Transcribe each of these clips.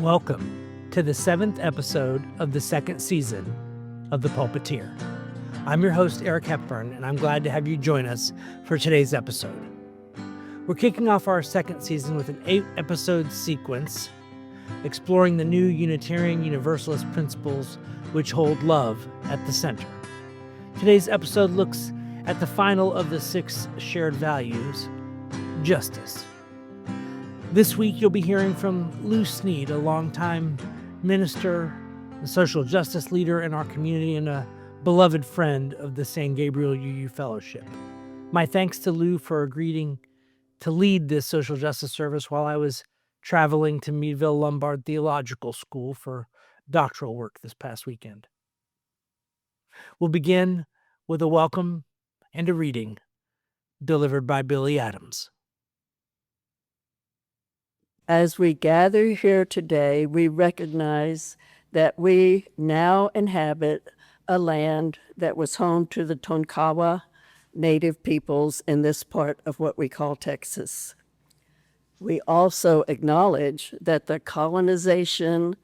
Welcome to the 7th episode of the 2nd season of The Pulpiteer. I'm your host, Eric Hepburn, and I'm glad to have you join us for today's episode. We're kicking off our 2nd season with an 8-episode sequence exploring the new Unitarian Universalist principles which hold love at the center. Today's episode looks at the final of the 6 shared values, justice. This week, you'll be hearing from Lou Snead, a longtime minister, a social justice leader in our community, and a beloved friend of the San Gabriel UU Fellowship. My thanks to Lou for agreeing to lead this social justice service while I was traveling to Meadville Lombard Theological School for doctoral work this past weekend. We'll begin with a welcome and a reading delivered by Billy Adams. As we gather here today, we recognize that we now inhabit a land that was home to the Tonkawa Native peoples in this part of what we call Texas. We also acknowledge that the colonization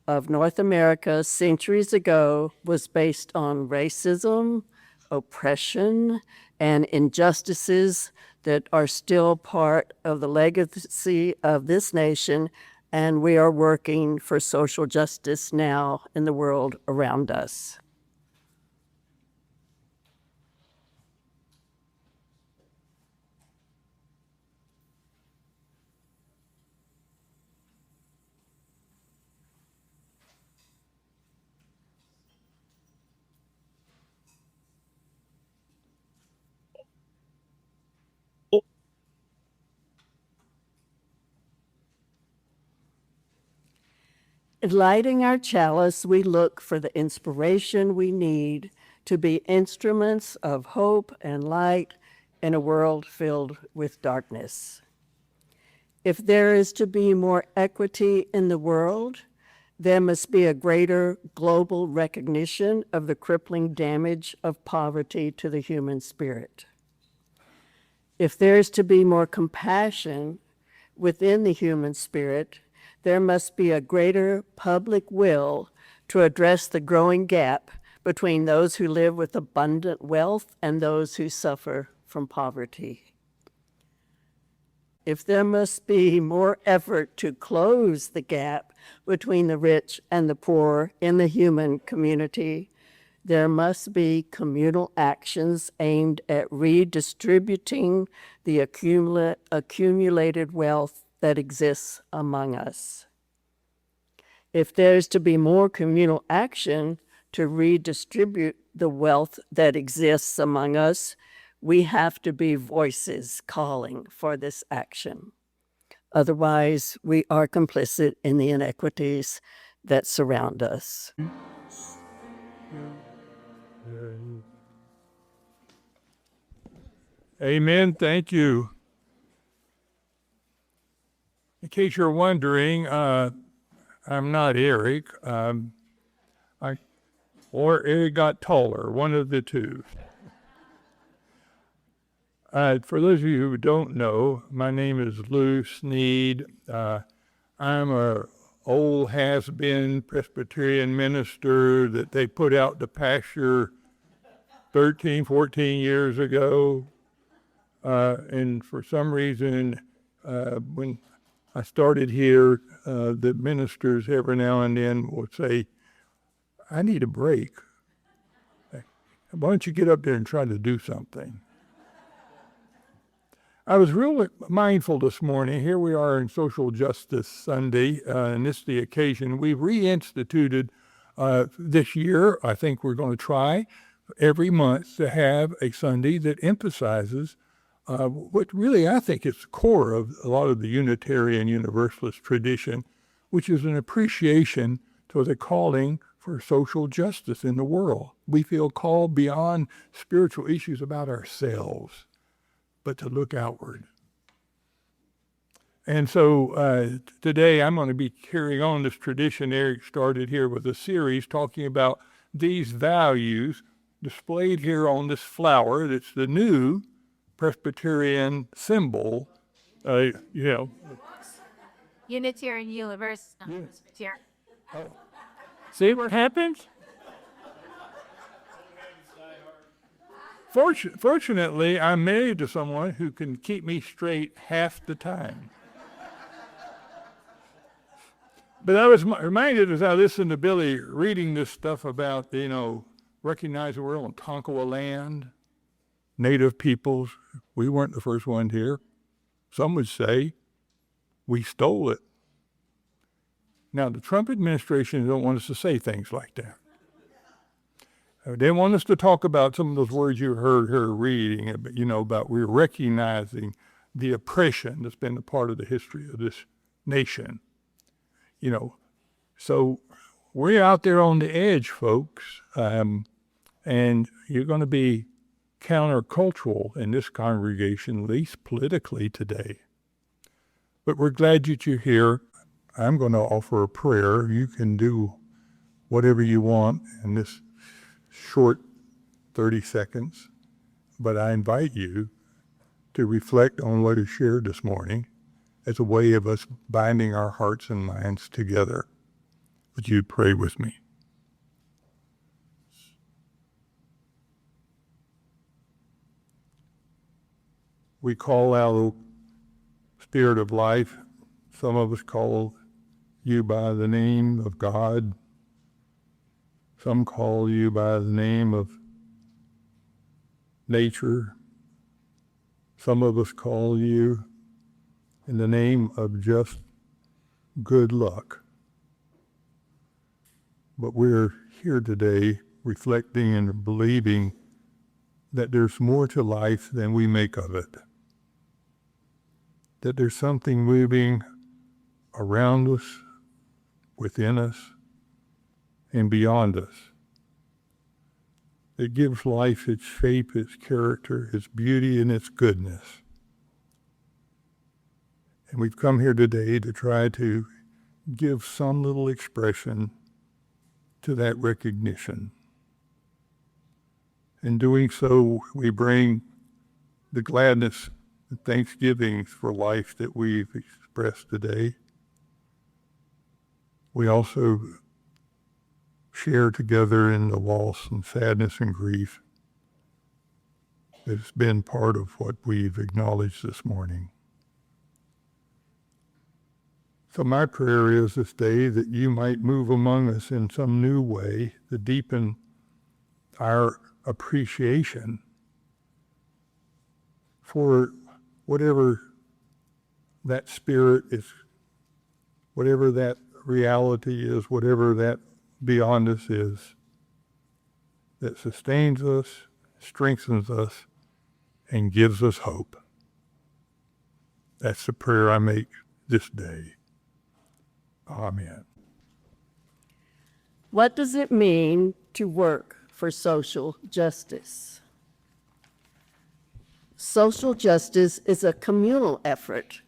of North America centuries ago was based on racism, oppression, and injustices that are still part of the legacy of this nation, and we are working for social justice now in the world around us. In lighting our chalice, we look for the inspiration we need to be instruments of hope and light in a world filled with darkness. If there is to be more equity in the world, there must be a greater global recognition of the crippling damage of poverty to the human spirit. If there is to be more compassion within the human spirit, there must be a greater public will to address the growing gap between those who live with abundant wealth and those who suffer from poverty. If there must be more effort to close the gap between the rich and the poor in the human community, there must be communal actions aimed at redistributing the accumulated wealth that exists among us. If there's to be more communal action to redistribute the wealth that exists among us, we have to be voices calling for this action. Otherwise, we are complicit in the inequities that surround us. Amen. Thank you. In case you're wondering, I'm not Eric, or Eric got taller, one of the two. For those of you who don't know, my name is Lou Snead. I'm a old has-been Presbyterian minister that they put out to pasture 13, 14 years ago. And for some reason, when I started here, the ministers every now and then would say, I need a break. Why don't you get up there and try to do something? I was really mindful this morning. Here we are in Social Justice Sunday, and this is the occasion. We've reinstituted this year, I think we're going to try every month to have a Sunday that emphasizes what really I think is the core of a lot of the Unitarian Universalist tradition, which is an appreciation to the calling for social justice in the world. We feel called beyond spiritual issues about ourselves, but to look outward. And so today I'm going to be carrying on this tradition Eric started here with a series talking about these values displayed here on this flower that's the new Presbyterian symbol, Unitarian universe, not Presbyterian. See what happens? Fortunately, I'm married to someone who can keep me straight half the time. But I was reminded as I listened to Billy reading this stuff about, recognize that we're on Tonkawa land, native peoples. We weren't the first one here. Some would say we stole it. Now, the Trump administration don't want us to say things like that. They want us to talk about some of those words you heard her reading, about we're recognizing the oppression that's been a part of the history of this nation. So we're out there on the edge, folks, and you're going to be countercultural in this congregation, at least politically today. But we're glad that you're here. I'm going to offer a prayer. You can do whatever you want in this short 30 seconds, but I invite you to reflect on what is shared this morning as a way of us binding our hearts and minds together. Would you pray with me? We call out, O Spirit of life. Some of us call you by the name of God. Some call you by the name of nature. Some of us call you in the name of just good luck. But we're here today reflecting and believing that there's more to life than we make of it. That there's something moving around us, within us, and beyond us. It gives life its shape, its character, its beauty, and its goodness. And we've come here today to try to give some little expression to that recognition. In doing so, we bring the gladness and thanksgiving for life that we've expressed today. We also share together in the loss and sadness and grief that's been part of what we've acknowledged this morning. So my prayer is this day that you might move among us in some new way to deepen our appreciation for whatever that spirit is, whatever that reality is, whatever that beyond us is, that sustains us, strengthens us, and gives us hope. That's the prayer I make this day. Amen. What does it mean to work for social justice? Social justice is a communal effort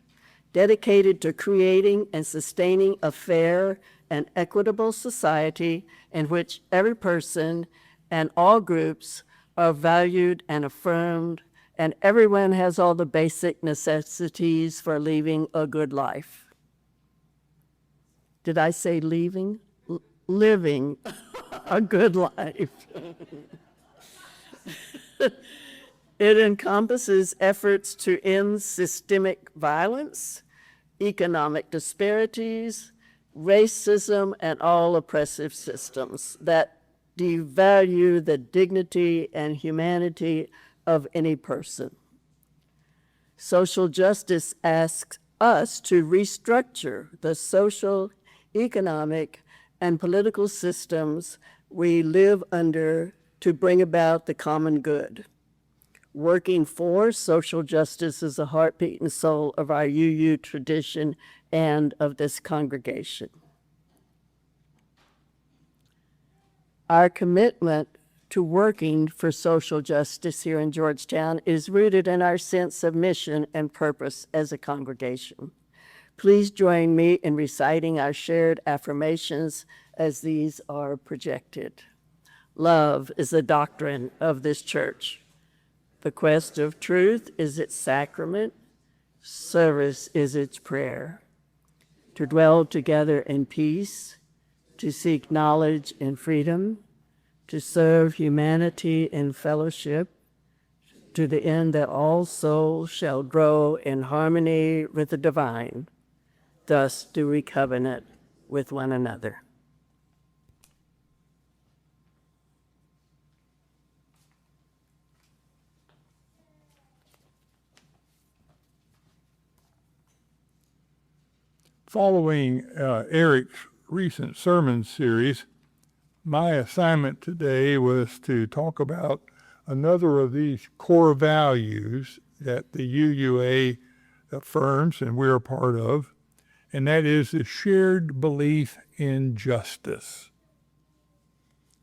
dedicated to creating and sustaining a fair and equitable society in which every person and all groups are valued and affirmed, and everyone has all the basic necessities for living a good life. Did I say leaving? Living a good life. It encompasses efforts to end systemic violence, economic disparities, racism, and all oppressive systems that devalue the dignity and humanity of any person. Social justice asks us to restructure the social, economic, and political systems we live under to bring about the common good. Working for social justice is the heartbeat and soul of our UU tradition and of this congregation. Our commitment to working for social justice here in Georgetown is rooted in our sense of mission and purpose as a congregation. Please join me in reciting our shared affirmations as these are projected. Love is the doctrine of this church. The quest of truth is its sacrament. Service is its prayer. to dwell together in peace, to seek knowledge in freedom, to serve humanity in fellowship, to the end that all souls shall grow in harmony with the divine. Thus do we covenant with one another. Following Eric's recent sermon series, my assignment today was to talk about another of these core values that the UUA affirms and we're a part of, and that is the shared belief in justice.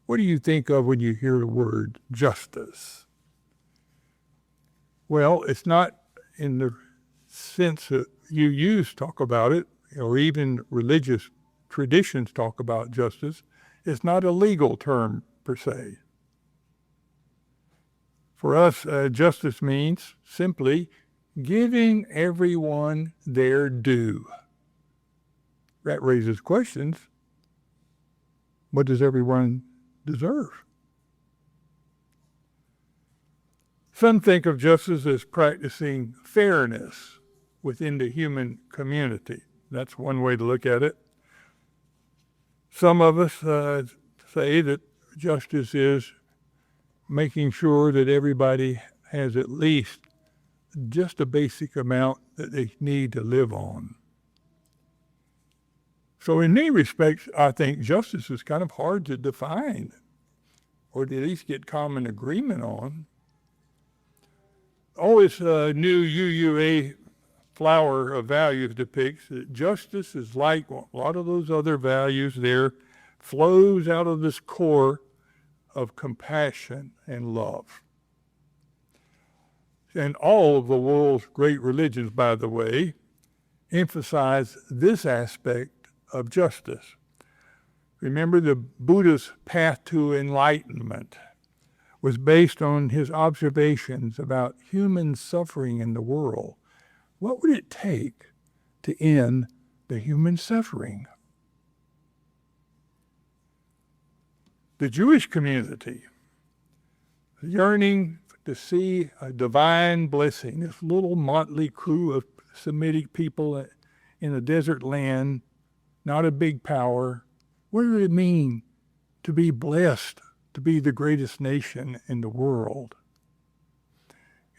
What do you think of when you hear the word justice? Well, it's not in the sense that you use talk about it, or even religious traditions talk about justice. It's not a legal term per se. For us, justice means simply giving everyone their due. That raises questions. What does everyone deserve? Some think of justice as practicing fairness within the human community. That's one way to look at it. Some of us say that justice is making sure that everybody has at least just a basic amount that they need to live on. So in many respects, I think justice is kind of hard to define, or to at least get common agreement on. All this new UUA flower of values depicts that justice is like a lot of those other values there, flows out of this core of compassion and love. And all of the world's great religions, by the way, emphasize this aspect of justice. Remember, the Buddha's path to enlightenment was based on his observations about human suffering in the world. What would it take to end the human suffering? The Jewish community, yearning to see a divine blessing, this little motley crew of Semitic people in a desert land, not a big power. What did it mean to be blessed, to be the greatest nation in the world?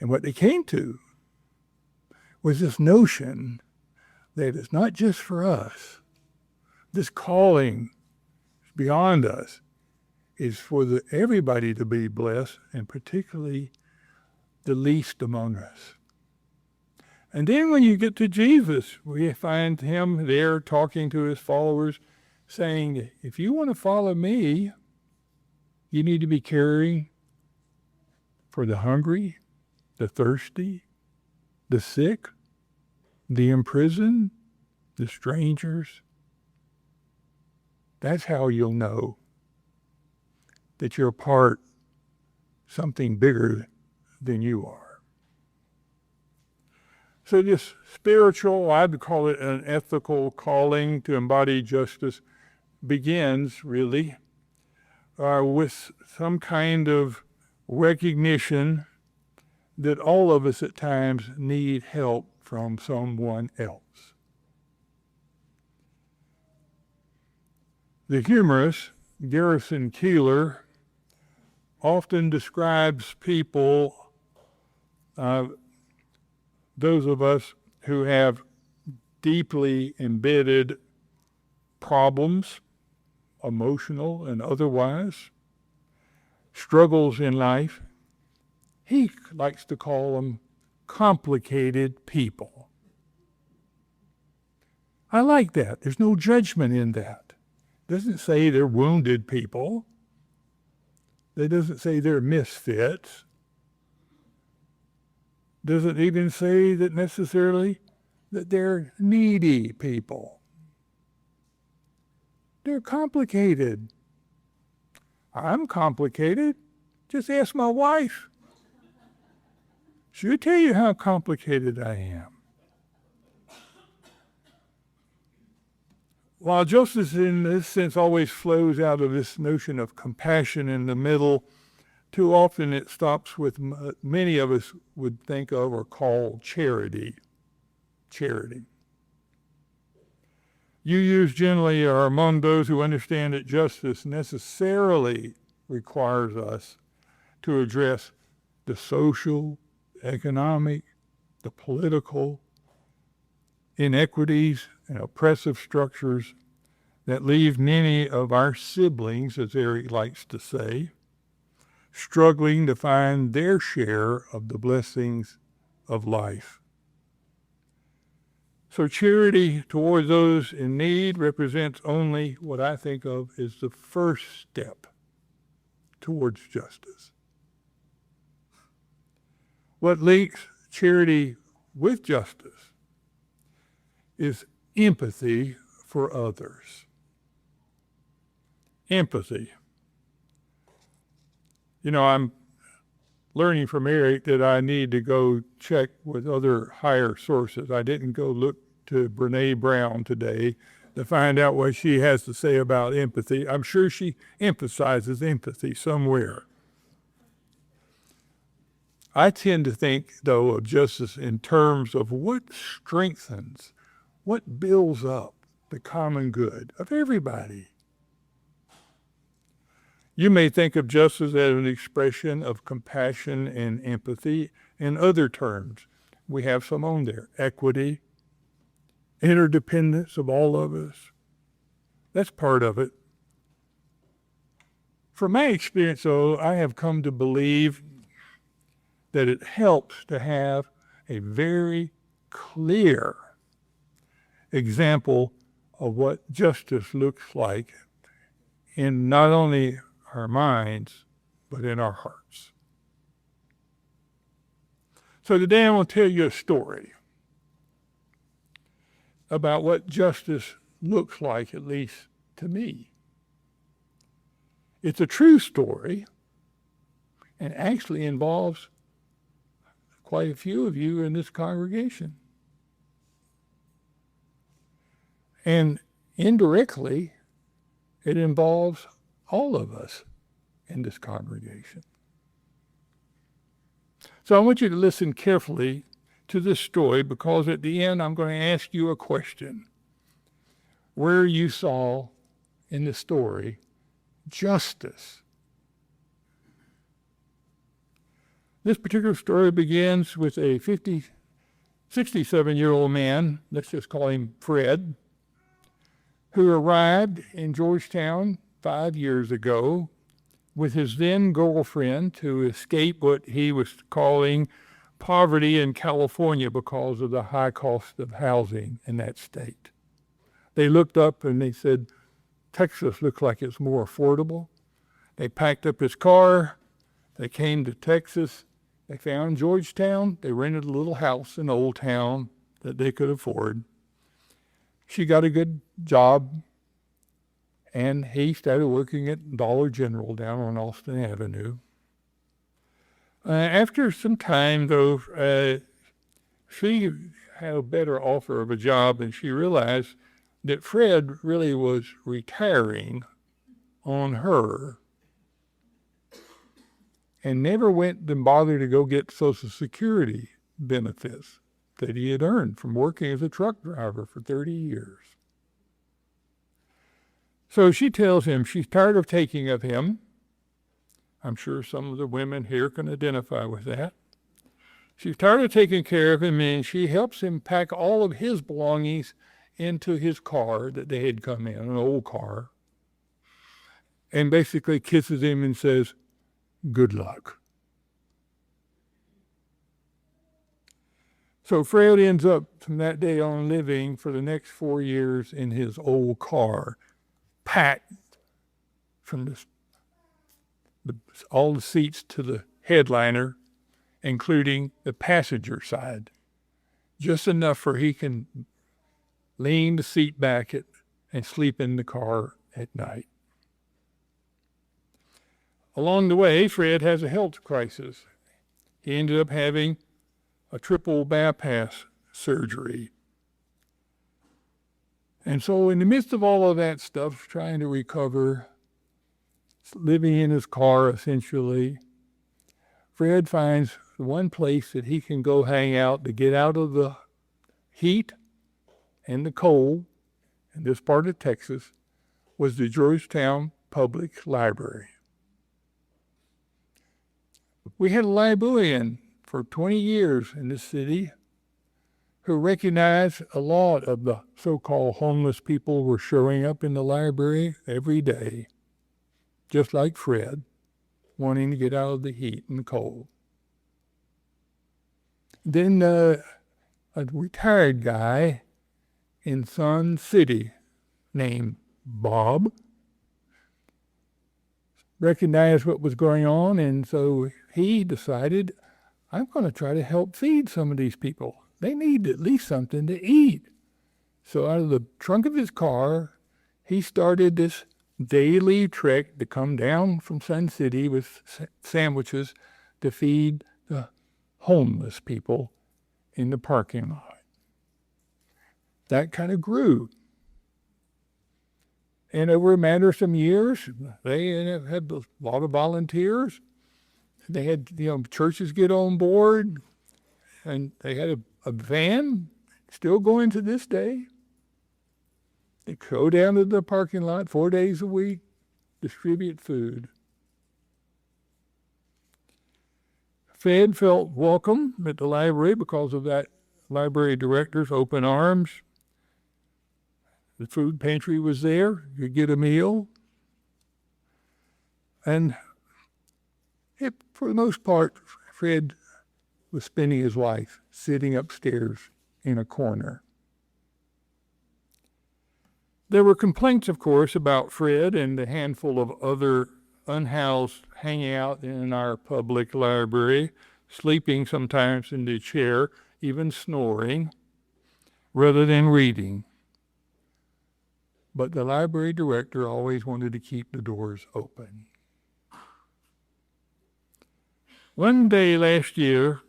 And what they came to was this notion that it's not just for us. This calling beyond us is for everybody to be blessed, and particularly the least among us. And then when you get to Jesus, we find him there talking to his followers, saying, if you want to follow me, you need to be caring for the hungry, the thirsty, the sick, the imprisoned, the strangers. That's how you'll know that you're part of something bigger than you are. So this spiritual, I'd call it an ethical calling to embody justice, begins really with some kind of recognition that all of us at times need help from someone else. The humorist Garrison Keillor often describes people, those of us who have deeply embedded problems, emotional and otherwise, struggles in life. He likes to call them complicated people. I like that. There's no judgment in that. It doesn't say they're wounded people. It doesn't say they're misfits. Doesn't even say that necessarily that they're needy people. They're complicated. I'm complicated. Just ask my wife. She'll tell you how complicated I am. while justice in this sense always flows out of this notion of compassion in the middle, too often it stops with many of us would think of or call charity. Charity. UUs generally are among those who understand that justice necessarily requires us to address the social, economic, the political inequities and oppressive structures that leave many of our siblings, as Eric likes to say, struggling to find their share of the blessings of life. So charity toward those in need represents only what I think of as the first step towards justice. What links charity with justice is empathy for others. Empathy. You know, I'm learning from Eric that I need to go check with other higher sources. I didn't go look to Brene Brown today to find out what she has to say about empathy. I'm sure she emphasizes empathy somewhere. I tend to think, though, of justice in terms of what strengthens, what builds up the common good of everybody. You may think of justice as an expression of compassion and empathy in other terms. We have some on there. Equity, interdependence of all of us. That's part of it. From my experience, though, I have come to believe that it helps to have a very clear example of what justice looks like in not only our minds, but in our hearts. So today I want to tell you a story about what justice looks like, at least to me. It's a true story and actually involves quite a few of you in this congregation. And indirectly, it involves all of us in this congregation. So I want you to listen carefully to this story, because at the end I'm going to ask you a question. Where you saw in the story justice. This particular story begins with a 67-year-old man, let's just call him Fred, who arrived in Georgetown 5 years ago with his then girlfriend to escape what he was calling poverty in California because of the high cost of housing in that state. They looked up and they said, Texas looks like it's more affordable. They packed up his car. They came to Texas. They found Georgetown. They rented a little house in Old Town that they could afford. She got a good job, and he started working at Dollar General down on Austin Avenue. After some time, though, she had a better offer of a job, and she realized that Fred really was retiring on her and never went and bothered to go get Social Security benefits that he had earned from working as a truck driver for 30 years. So she tells him she's tired of taking of him. I'm sure some of the women here can identify with that. She's tired of taking care of him, and she helps him pack all of his belongings into his car that they had come in, an old car, and basically kisses him and says, "Good luck." So Fred ends up from that day on living for the next 4 years in his old car, packed from all the seats to the headliner, including the passenger side, just enough for he can lean the seat back and sleep in the car at night. Along the way, Fred has a health crisis. He ended up having a triple bypass surgery. And so in the midst of all of that stuff, trying to recover, living in his car essentially, Fred finds one place that he can go hang out to get out of the heat and the cold in this part of Texas was the Georgetown Public Library. We had a librarian for 20 years in this city who recognized a lot of the so-called homeless people were showing up in the library every day, just like Fred, wanting to get out of the heat and the cold. Then a retired guy in Sun City named Bob recognized what was going on, and so he decided, I'm going to try to help feed some of these people. They need at least something to eat. So out of the trunk of his car, he started this daily trek to come down from Sun City with sandwiches to feed the homeless people in the parking lot. That kind of grew. And over a matter of some years, they had a lot of volunteers. They had, churches get on board, and they had a van still going to this day. They go down to the parking lot 4 days a week, distribute food. Fred felt welcome at the library because of that library director's open arms. The food pantry was there. You could get a meal. And for the most part, Fred was spending his life sitting upstairs in a corner. There were complaints, of course, about Fred and the handful of other unhoused hanging out in our public library, sleeping sometimes in the chair, even snoring, rather than reading. But the library director always wanted to keep the doors open. One day last year,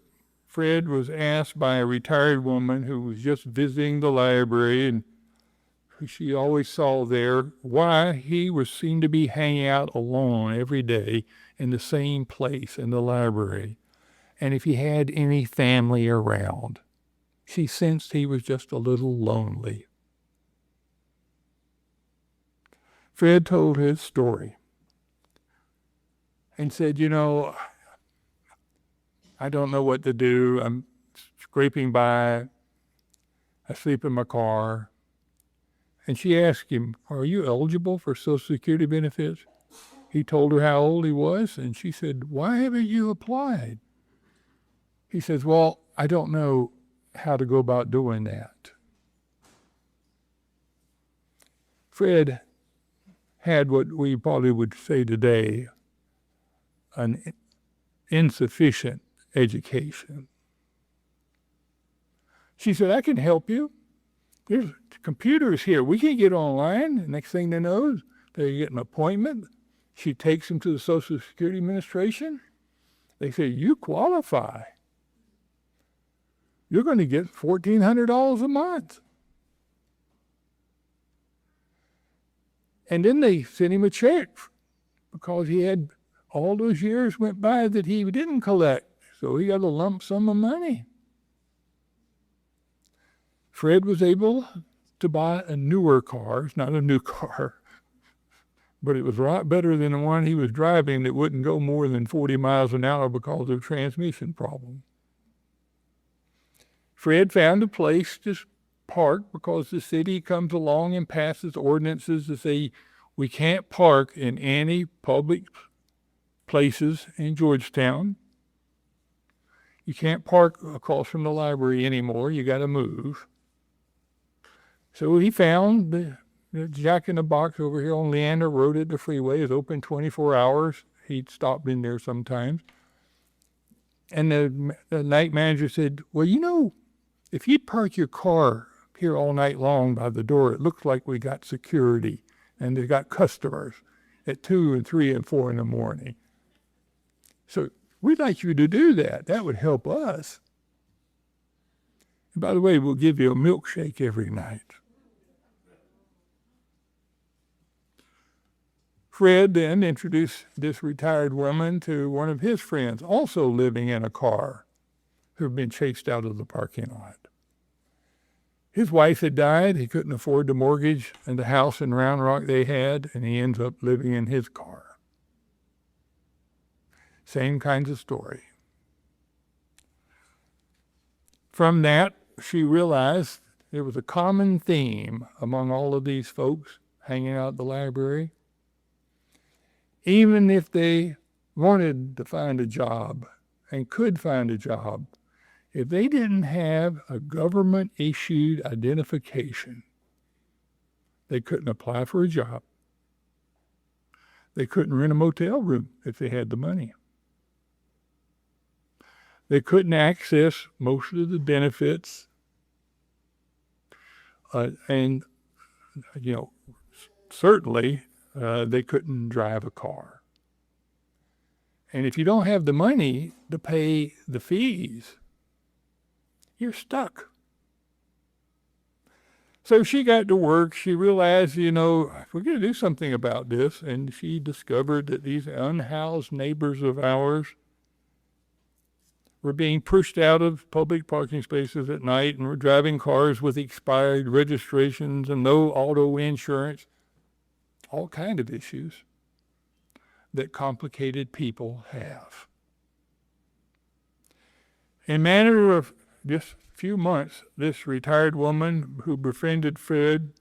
Fred was asked by a retired woman who was just visiting the library and who she always saw there why he was seen to be hanging out alone every day in the same place in the library, and if he had any family around. She sensed he was just a little lonely. Fred told his story and said, I don't know what to do. I'm scraping by. I sleep in my car. And she asked him, are you eligible for Social Security benefits? He told her how old he was, and she said, why haven't you applied? He says, well, I don't know how to go about doing that. Fred had what we probably would say today, an insufficient education. She said, I can help you. There's computers here. We can get online. The next thing they know, they get an appointment. She takes them to the Social Security Administration. They say, you qualify. You're going to get $1,400 a month. And then they sent him a check because he had all those years went by that he didn't collect. So he got a lump sum of money. Fred was able to buy a newer car. It's not a new car, but it was a lot better than the one he was driving that wouldn't go more than 40 miles an hour because of transmission problem. Fred found a place to park because the city comes along and passes ordinances that say we can't park in any public places in Georgetown. You can't park across from the library anymore. You got to move. So he found the Jack in the Box over here on Leander Road at the freeway. Is open 24 hours. He'd stopped in there sometimes. And the night manager said, well, if you'd park your car here all night long by the door, it looks like we got security and they got customers at 2 and 3 and 4 in the morning. So we'd like you to do that. That would help us. And by the way, we'll give you a milkshake every night. Fred then introduced this retired woman to one of his friends, also living in a car, who had been chased out of the parking lot. His wife had died. He couldn't afford the mortgage and the house in Round Rock they had, and he ends up living in his car. Same kinds of story. From that, she realized there was a common theme among all of these folks hanging out at the library. Even if they wanted to find a job and could find a job, if they didn't have a government-issued identification, they couldn't apply for a job. They couldn't rent a motel room if they had the money. They couldn't access most of the benefits, and certainly they couldn't drive a car. And if you don't have the money to pay the fees, you're stuck. So she got to work. She realized, we're going to do something about this. And she discovered that these unhoused neighbors of ours were being pushed out of public parking spaces at night and were driving cars with expired registrations and no auto insurance. All kinds of issues that complicated people have. In a matter of just a few months, this retired woman who befriended Fred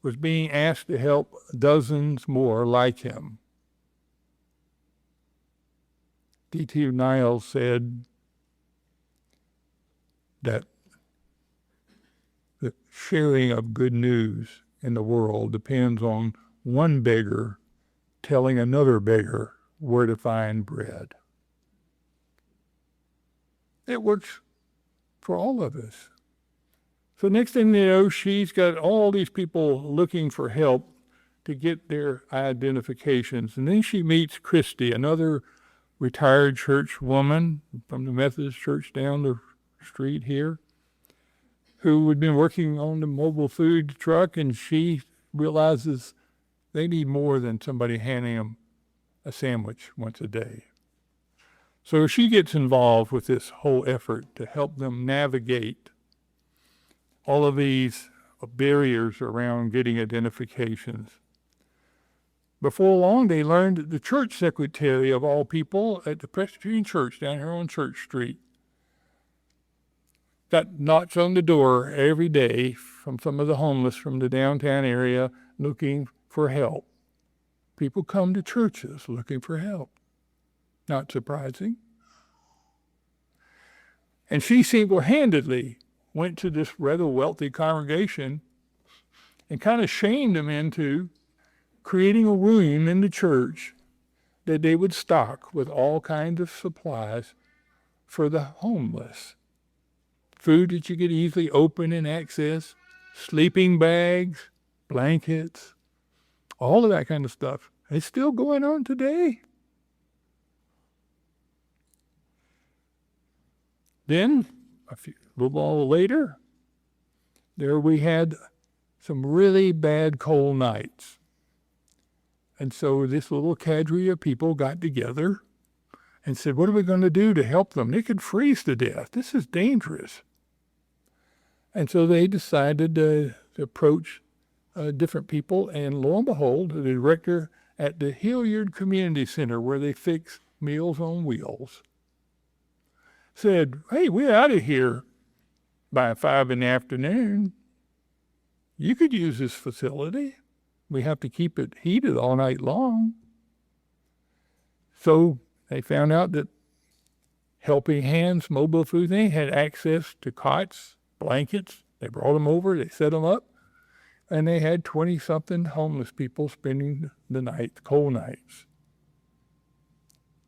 was being asked to help dozens more like him. D.T. Niles said that the sharing of good news in the world depends on one beggar telling another beggar where to find bread. It works for all of us. So next thing you know, she's got all these people looking for help to get their identifications. And then she meets Christy, another retired church woman from the Methodist church down the street here, who had been working on the mobile food truck, and she realizes they need more than somebody handing them a sandwich once a day. So she gets involved with this whole effort to help them navigate all of these barriers around getting identifications. Before long, they learned that the church secretary of all people at the Presbyterian Church down here on Church Street got knocks on the door every day from some of the homeless from the downtown area looking for help. People come to churches looking for help. Not surprising. And she single-handedly went to this rather wealthy congregation and kind of shamed them into creating a room in the church that they would stock with all kinds of supplies for the homeless. Food that you could easily open and access, sleeping bags, blankets, all of that kind of stuff. It's still going on today. Then, a little while later, there we had some really bad cold nights. And so this little cadre of people got together and said, what are we going to do to help them? They could freeze to death. This is dangerous. And so they decided to approach different people, and lo and behold, the director at the Hilliard Community Center, where they fix Meals on Wheels, said, hey, we're out of here by 5 p.m. You could use this facility. We have to keep it heated all night long. So they found out that Helping Hands Mobile Food Thing had access to cots, blankets. They brought them over, they set them up, and they had 20-something homeless people spending the night, cold nights.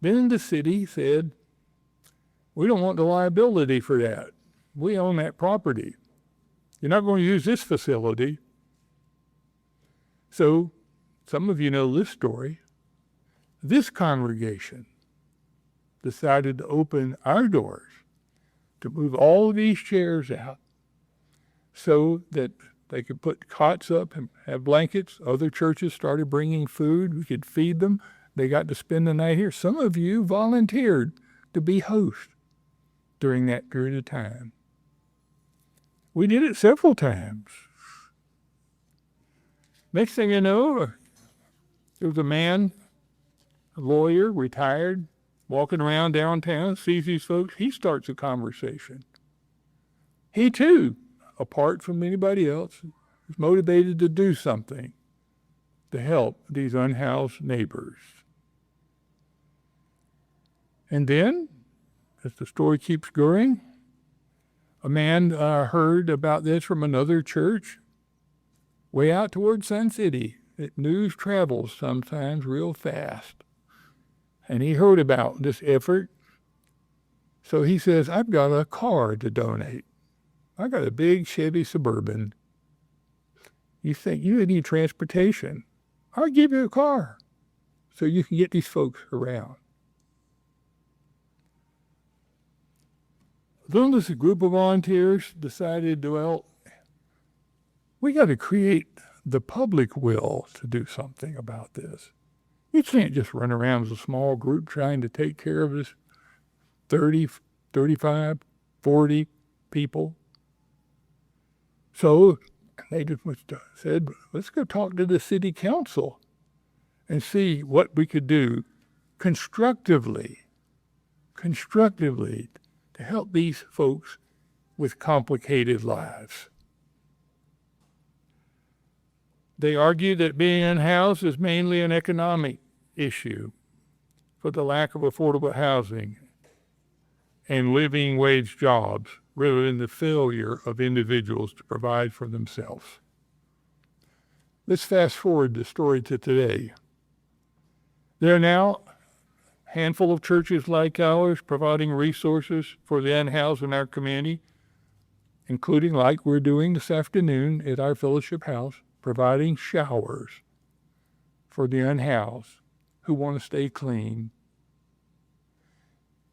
Then the city said, we don't want the liability for that. We own that property. You're not going to use this facility. So, some of you know this story. This congregation decided to open our doors to move all of these chairs out so that They could put cots up and have blankets. Other churches started bringing food. We could feed them. They got to spend the night here. Some of you volunteered to be host during that period of time. We did it several times. Next thing you know, there was a man, a lawyer, retired, walking around downtown, sees these folks. He starts a conversation. He too, apart from anybody else, is motivated to do something to help these unhoused neighbors. And then, as the story keeps going, a man heard about this from another church way out toward Sun City. News travels sometimes real fast. And he heard about this effort. So he says, I've got a car to donate. I got a big Chevy Suburban. You think you need transportation? I'll give you a car so you can get these folks around. Then this group of volunteers decided, well, we got to create the public will to do something about this. You can't just run around as a small group trying to take care of this 30, 35, 40 people. So they just said, let's go talk to the city council and see what we could do constructively to help these folks with complicated lives. They argue that being unhoused is mainly an economic issue for the lack of affordable housing and living wage jobs rather than the failure of individuals to provide for themselves. Let's fast forward the story to today. There are now a handful of churches like ours providing resources for the unhoused in our community, including like we're doing this afternoon at our fellowship house, providing showers for the unhoused who want to stay clean.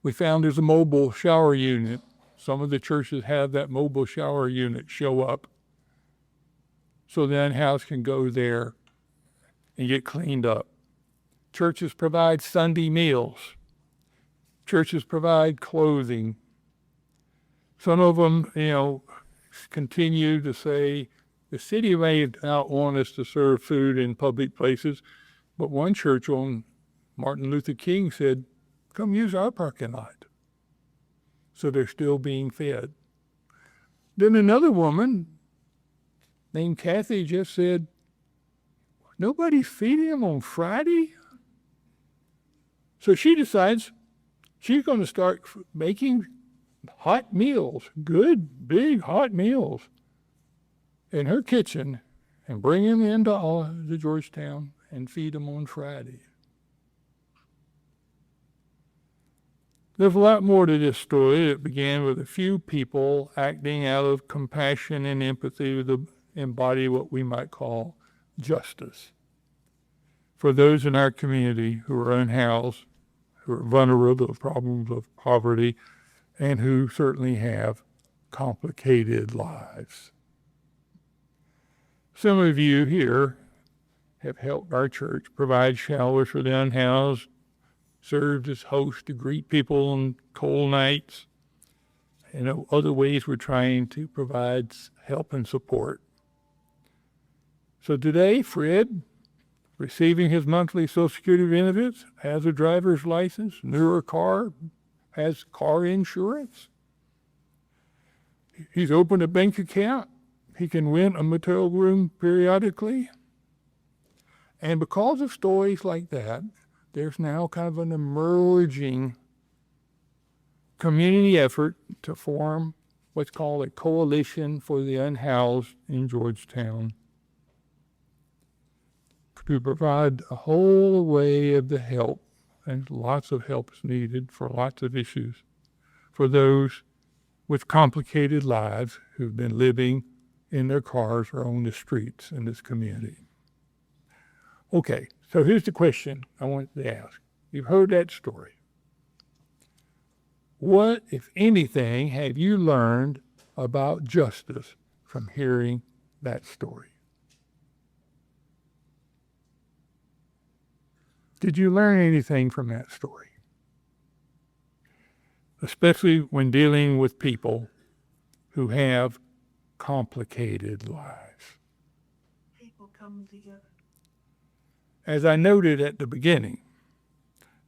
We found there's a mobile shower unit. Some of the churches have that mobile shower unit show up so the unhoused can go there and get cleaned up. Churches provide Sunday meals. Churches provide clothing. Some of them, continue to say, the city may not want us to serve food in public places, but one church on Martin Luther King said, come use our parking lot. So they're still being fed. Then another woman named Kathy just said, nobody's feeding them on Friday? So she decides she's going to start making hot meals, good, big hot meals in her kitchen and bring them into Georgetown and feed them on Friday. There's a lot more to this story. It began with a few people acting out of compassion and empathy to embody what we might call justice for those in our community who are unhoused, who are vulnerable to problems of poverty, and who certainly have complicated lives. Some of you here have helped our church provide showers for the unhoused, served as hosts to greet people on cold nights, and other ways we're trying to provide help and support. So today, Fred, receiving his monthly Social Security benefits, has a driver's license, newer car, has car insurance. He's opened a bank account. He can rent a motel room periodically. And because of stories like that, there's now kind of an emerging community effort to form what's called a coalition for the unhoused in Georgetown to provide a whole array of the help, and lots of help is needed for lots of issues, for those with complicated lives who've been living in their cars or on the streets in this community. Okay, so here's the question I want to ask. You've heard that story. What, if anything, have you learned about justice from hearing that story? Did you learn anything from that story? Especially when dealing with people who have complicated lives. People come together. As I noted at the beginning,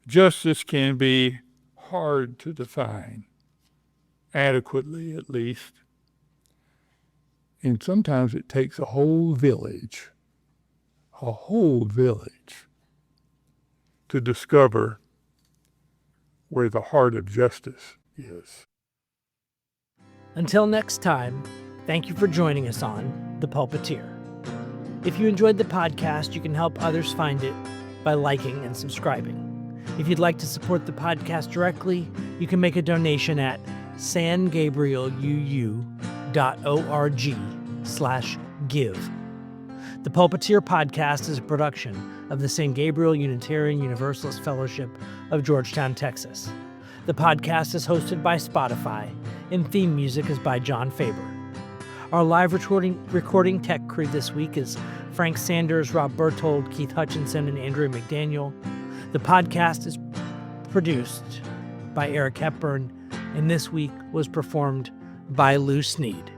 justice can be hard to define, adequately at least. And sometimes it takes a whole village to discover where the heart of justice is. Until next time, thank you for joining us on The Pulpiteer. If you enjoyed the podcast, you can help others find it by liking and subscribing. If you'd like to support the podcast directly, you can make a donation at sangabrieluu.org/give. The Pulpiteer podcast is a production of the San Gabriel Unitarian Universalist Fellowship of Georgetown, Texas. The podcast is hosted by Spotify, and theme music is by John Faber. Our live recording tech crew this week is Frank Sanders, Rob Berthold, Keith Hutchinson, and Andrew McDaniel. The podcast is produced by Eric Hepburn, and this week was performed by Lou Snead.